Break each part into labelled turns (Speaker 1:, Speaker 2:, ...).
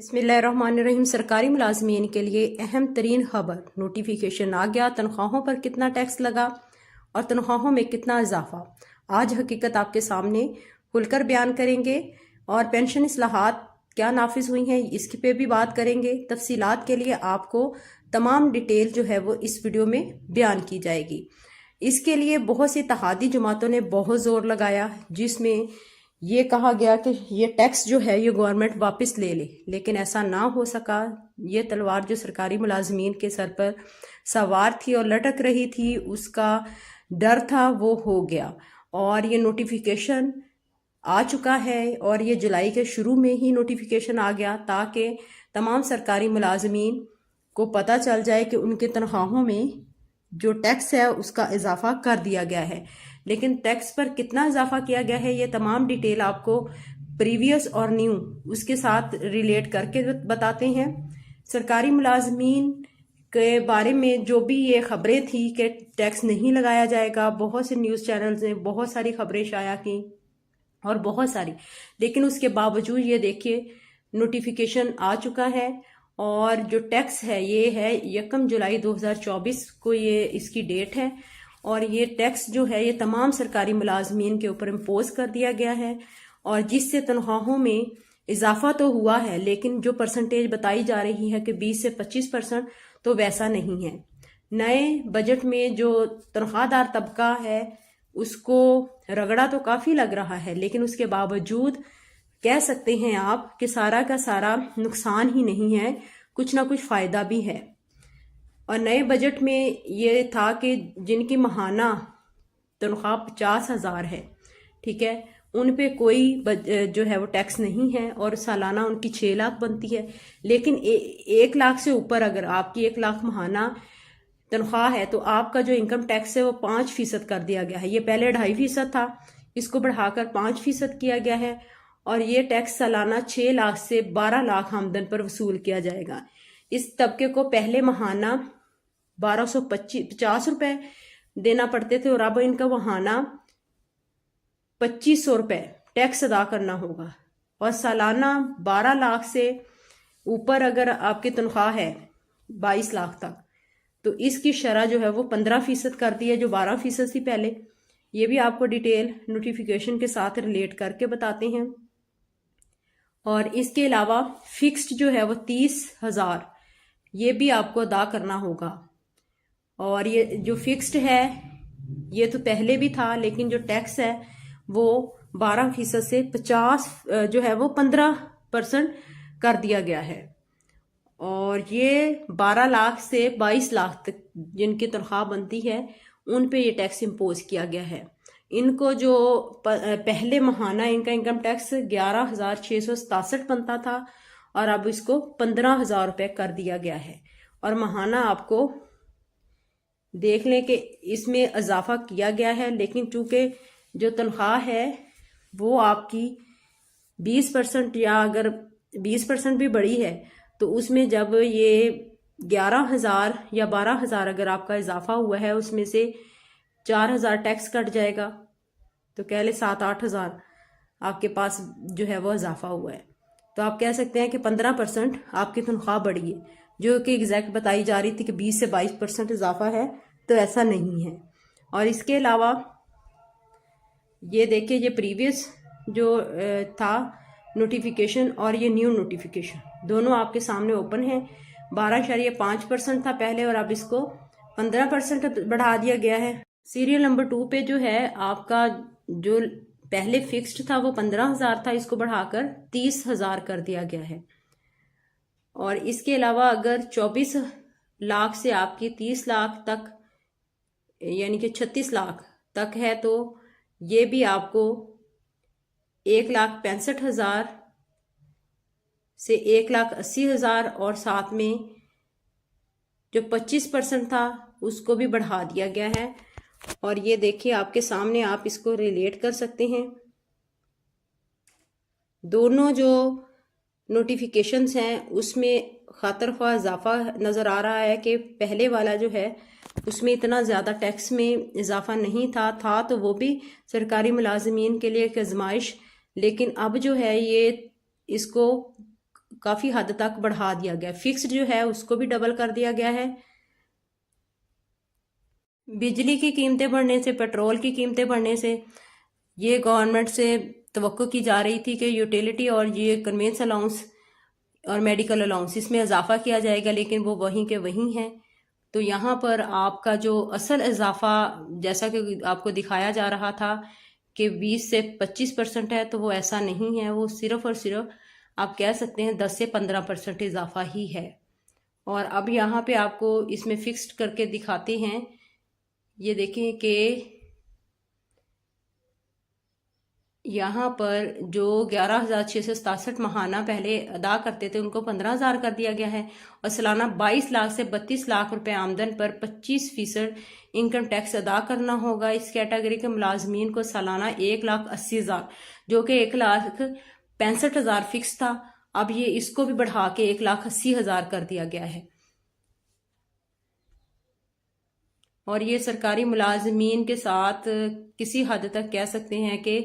Speaker 1: बिस्मिल्लाहिर्रहमानिर्रहीम। सरकारी मुलाजमीन के लिए अहम तरीन खबर, नोटिफिकेशन आ गया। तनख्वाहों पर कितना टैक्स लगा और तनख्वाहों में कितना इजाफा, आज हकीकत आपके सामने खुलकर बयान करेंगे। और पेंशन इस्लाहात क्या नाफिज हुई हैं, इसकी पे भी बात करेंगे। तफसीलात के लिए आपको तमाम डिटेल जो है वो इस वीडियो में बयान की जाएगी। इसके लिए बहुत सी इत्तेहादी जमातों ने बहुत जोर लगाया, जिसमें ये कहा गया कि ये टैक्स जो है ये गवर्नमेंट वापस ले ले, लेकिन ऐसा ना हो सका। ये तलवार जो सरकारी मुलाजमीन के सर पर सवार थी और लटक रही थी, उसका डर था, वो हो गया। और ये नोटिफिकेशन आ चुका है और ये जुलाई के शुरू में ही नोटिफिकेशन आ गया, ताकि तमाम सरकारी मुलाजमीन को पता चल जाए कि उनके तनख्वाहों में जो टैक्स है उसका इजाफा कर दिया गया है। लेकिन टैक्स पर कितना इजाफा किया गया है, ये तमाम डिटेल आपको प्रीवियस और न्यू उसके साथ रिलेट करके बताते हैं। सरकारी मुलाजमीन के बारे में जो भी ये खबरें थी कि टैक्स नहीं लगाया जाएगा, बहुत से न्यूज़ चैनल्स ने बहुत सारी खबरें शाया की और बहुत सारी, लेकिन उसके बावजूद ये देखिए नोटिफिकेशन आ चुका है। और जो टैक्स है ये है 1 जुलाई 2024 को ये इसकी डेट है। और ये टैक्स जो है ये तमाम सरकारी मुलाजमीन के ऊपर इम्पोज कर दिया गया है, और जिससे तनख्वाहों में इजाफा तो हुआ है, लेकिन जो परसेंटेज बताई जा रही है कि 20 से 25%, तो वैसा नहीं है। नए बजट में जो तनख्वाहदार तबका है उसको रगड़ा तो काफ़ी लग रहा है, लेकिन उसके बावजूद कह सकते हैं आप कि सारा का सारा नुकसान ही नहीं है, कुछ ना कुछ फ़ायदा भी है। और नए बजट में ये था कि जिनकी माहाना तनख्वाह 50,000 है, ठीक है, उन पे कोई जो है वो टैक्स नहीं है, और सालाना उनकी 6 लाख बनती है। लेकिन 1 लाख से ऊपर अगर आपकी 1 लाख माहाना तनख्वाह है तो आपका जो इनकम टैक्स है वो 5% कर दिया गया है। ये पहले 2.5% था, इसको बढ़ाकर 5% किया गया है। और ये टैक्स सालाना 6 लाख से 12 लाख आमदन पर वसूल किया जाएगा। इस तबके को पहले माहाना 1250 रुपए देना पड़ते थे, और अब इनका माहाना 2500 रुपए टैक्स अदा करना होगा। और सालाना 12 लाख से ऊपर अगर आपकी तनख्वाह है 22 लाख तक, तो इसकी शरह जो है वो 15% कर दी है, जो 12% थी पहले। ये भी आपको डिटेल नोटिफिकेशन के साथ रिलेट करके बताते हैं। और इसके अलावा फिक्स्ड जो है वो 30,000 ये भी आपको अदा करना होगा। और ये जो फिक्स्ड है ये तो पहले भी था, लेकिन जो टैक्स है वो 12% से 50 जो है वो 15% कर दिया गया है। और ये 12 लाख से 22 लाख तक जिनकी तनख्वाह बनती है उन पे ये टैक्स इम्पोज किया गया है। इनको जो पहले माहाना इनका इनकम टैक्स 11,667 बनता था, और अब इसको 15,000 रुपये कर दिया गया है। और माहाना आपको देख लें कि इसमें इजाफा किया गया है, लेकिन चूंकि जो तनख्वाह है वो आपकी 20% या अगर 20% भी बढ़ी है, तो उसमें जब ये 11,000 या 12,000 अगर आपका इजाफा हुआ है, उसमें से 4,000 टैक्स कट जाएगा, तो कह ले 7-8,000 आपके पास जो है वो इजाफा हुआ है। तो आप कह सकते हैं कि 15% आपकी तनख्वाह बढ़ी है, जो कि एग्जैक्ट बताई जा रही थी कि 20 से 22% इजाफा है, तो ऐसा नहीं है। और इसके अलावा ये देखिए, ये प्रीवियस जो था नोटिफिकेशन और ये न्यू नोटिफिकेशन दोनों आपके सामने ओपन है। 12.5% था पहले, और अब इसको 15% बढ़ा दिया गया है। सीरियल नंबर 2 पे जो है आपका जो पहले फिक्स्ड था वो 15,000 था, इसको बढ़ाकर 30,000 कर दिया गया है। और इसके अलावा अगर 24 लाख से आपकी 30 लाख तक यानी कि 36 लाख तक है, तो ये भी आपको 1,65,000 से 1,80,000, और साथ में जो 25% था उसको भी बढ़ा दिया गया है। और ये देखिए आपके सामने, आप इसको रिलेट कर सकते हैं। दोनों जो नोटिफिकेशंस हैं उसमें खातर ख्वाह इजाफा नज़र आ रहा है कि पहले वाला जो है उसमें इतना ज़्यादा टैक्स में इजाफा नहीं था तो वो भी सरकारी मुलाजमीन के लिए एक आजमाइश, लेकिन अब जो है ये इसको काफ़ी हद तक बढ़ा दिया गया। फिक्स्ड जो है उसको भी डबल कर दिया गया है। बिजली की कीमतें बढ़ने से, पेट्रोल की कीमतें बढ़ने से ये गवर्नमेंट से तवक्को की जा रही थी कि यूटिलिटी और ये कन्वेंस अलाउंस और मेडिकल अलाउंस इसमें इजाफा किया जाएगा, लेकिन वो वहीं के वहीं हैं। तो यहाँ पर आपका जो असल इजाफा, जैसा कि आपको दिखाया जा रहा था कि 20 से 25% है, तो वो ऐसा नहीं है। वो सिर्फ और सिर्फ आप कह सकते हैं 10 से 15% इजाफा ही है। और अब यहाँ पे आपको इसमें फिक्स्ड करके दिखाते हैं। ये देखें कि यहाँ पर जो 11,667 महाना पहले अदा करते थे उनको 15,000 कर दिया गया है, और सालाना 22 लाख से 32 लाख रुपए आमदन पर 25% इनकम टैक्स अदा करना होगा। इस कैटेगरी के मुलाजमीन को सालाना 1,80,000, जो कि 1,65,000 फिक्स था, अब ये इसको भी बढ़ा के 1,80,000 कर दिया गया है। और ये सरकारी मुलाजमीन के साथ किसी हद तक कह सकते हैं कि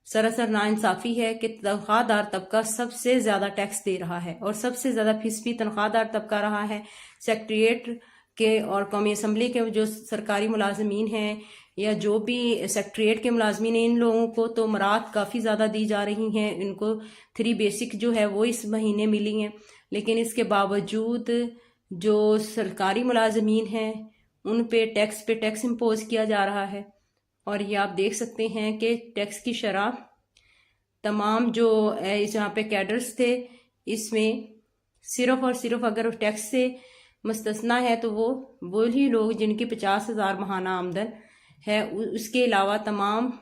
Speaker 1: सरासर नाइंसाफ़ी है कि तनख्वाहदार तबका सबसे ज़्यादा टैक्स दे रहा है और सबसे ज़्यादा फीसदी तनख्वाहदार तबका रहा है। सेक्रेटरीट के और कौमी असम्बली के जो सरकारी मुलाजमीन हैं या जो भी सेक्रेटरीट के मुलाजमीन हैं, इन लोगों को तो मराहत काफ़ी ज़्यादा दी जा रही हैं। इनको 3 बेसिक जो है वो इस महीने मिली हैं, लेकिन इसके बावजूद जो सरकारी मुलाजमीन हैं उन पे टैक्स इम्पोज किया जा रहा है। और ये आप देख सकते हैं कि टैक्स की शरह तमाम जो जहाँ पे कैडर्स थे इसमें सिर्फ और सिर्फ अगर टैक्स से मुस्तस्ना है तो वो ही लोग जिनकी 50,000 महाना आमदन है, उसके अलावा तमाम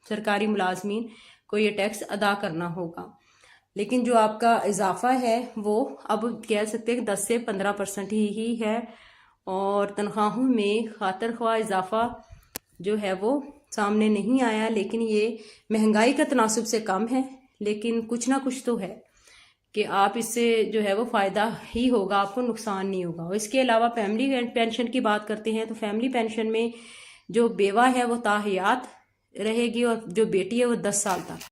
Speaker 1: सरकारी मुलाजमीन को ये टैक्स अदा करना होगा। लेकिन जो आपका इजाफा है वो अब कह सकते हैं कि 10 से 15% ही है। और तनख्वाहों में खातर ख्वाह इजाफा जो है वो सामने नहीं आया, लेकिन ये महंगाई का तनासुब से कम है। लेकिन कुछ ना कुछ तो है कि आप इससे जो है वो फ़ायदा ही होगा, आपको नुकसान नहीं होगा। और इसके अलावा फैमिली पेंशन की बात करते हैं तो फैमिली पेंशन में जो बेवा है वो ताहयात रहेगी और जो बेटी है वो 10 साल तक।